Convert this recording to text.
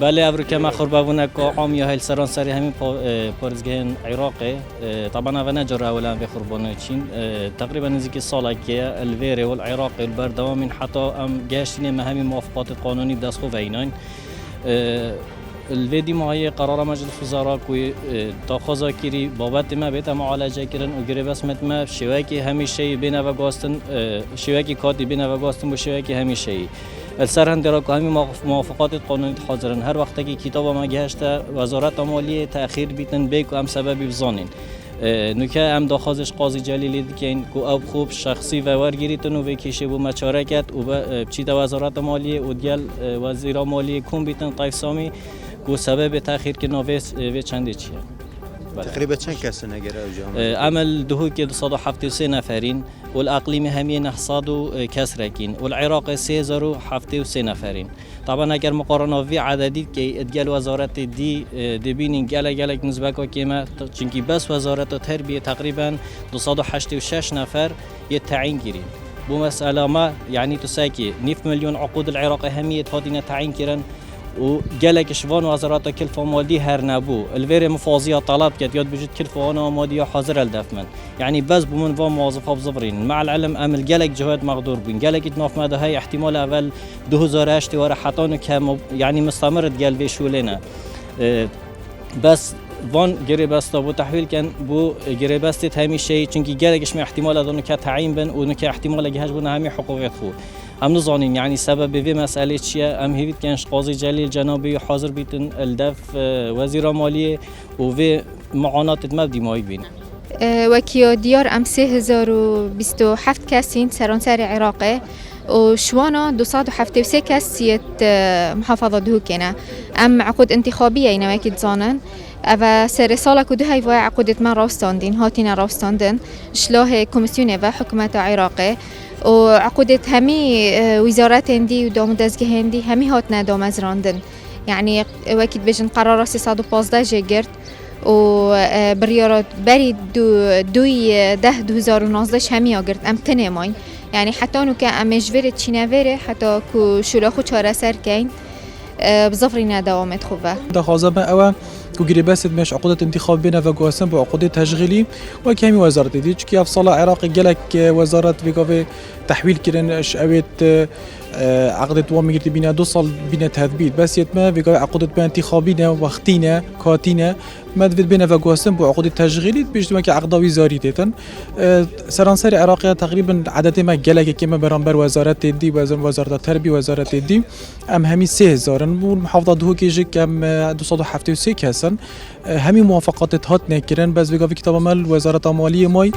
بله ابروکه ما خربابونه که عامی های سران سری همین پارزگاه عراقی طبعا اونا جرا اولان به خربانه چین تقریبا نزدیک ساله که الویره و العراق البردوام حتی ام گشتین مهمی موافقات قانونی دست خو وینان الویدی ماهی قرار مجلس وزراء کوی تاخذ کری بابت ما بیت معالجه کردن و گره بسمت ما شوکی همیشه بین و گاستن شوکی کادی بین و گاستن و شوکی همیشه السرهند را که همین موافقات قانونی حاضرن هر وقت که کتاب ما گشته وزارت مالیه تأخیر بیتن بیک و هم سببی بزانین نکه هم داخازش قاضی جلیلی دیگه که او خوب شخصی و ورگیریتن و وکیشه و مشارکت و چیت وزارت مالیه و دیال وزیر مالیه کم بیتن طیف سامی که سبب تأخیر که نویس و چنده چیه تقریبا چند کسی نگره جامعه عمل دهو که 273 نفرین والاقلیم همین 900 کسرکین والعراق 3073 نفرین طبعا اگر مقارنه وی عددی که ادگال وزارت دی دبینین گلک نسبت که ما چونکی بس وزارت تربیه تقریبا 286 نفر یه تعیین گیرین بو مسئله ما یعنی تساکی 9 میلیون عقود العراق همیت هادین تعیین کردن و جلك شوان وزارات كلفة مالية هرنابو الفير مفاوضية طلب كت ياد بجد كلفة أنا مالية حاضر الدفمن يعني بس بمن فام موظفة بزفرين مع العلم أمل جلك جهات مقدور بين جلك يتناف ماذا هاي احتمال أول 2008 ورا حتى كم يعني مستمر جل في شولنا بس وان گریبست و تحویل کن بو گریبست همیشه چونکی گرگش می احتمال دانو که تعیین بن و نکه احتمال گهج بونه همی حقوقیت خو هم نزانین یعنی سبب به مسئله چیه هم هیوید کنش قاضی جلیل جنابی حاضر بیتن الدف وزیر مالیه و و معانات مبدی مایی بین وكيو ديار ام 3027 كاسين سرانسر عراقي وشوانا 273 كاسية محافظة دهوكينا ام عقود انتخابية اينا وكيد زانن اوا سر سالا كده هاي وای عقودت ما راستاندين هاتينا راستاندن شلاه كوميسيون و حكومة عراقي وعقودت همي وزارات هندي ودام دزگه هندي همي هاتنا دام از راندن يعني وكيد بجن قرار 315 جگرد و بریارات بری دوی 2019 همی آگرد ام تنه ماین یعنی حتی نو که امش وره چینه وره حتی که شلاخو چاره سر کین بظفری ندوامت خوبه دخوازه ما اوه که گریبست مش عقودت انتخاب بینه و گواسم با عقودت تشغیلی و کمی وزارت دیج که افصال عراق گلک وزارت ویگاوه تحویل کردنش اوید عقدت وام میگرد بینه 2 سال بینه تثبیت بس یتما ویگاوه عقودت به انتخابینه وقتینه کاتینه مدود بینه و گواسم با عقودت تشغیلی بیشتر که عقد وزاری دیتن سرانسر عراقی تقریبا عدد ما گلک که ما برانبر وزارت دی وزارت تربیه وزارت دی ام همی 3000 و محافظه دهو که کم 273 کسن همین موافقات هات نکردن بس ویگاوه کتاب مال وزارت مالیه مای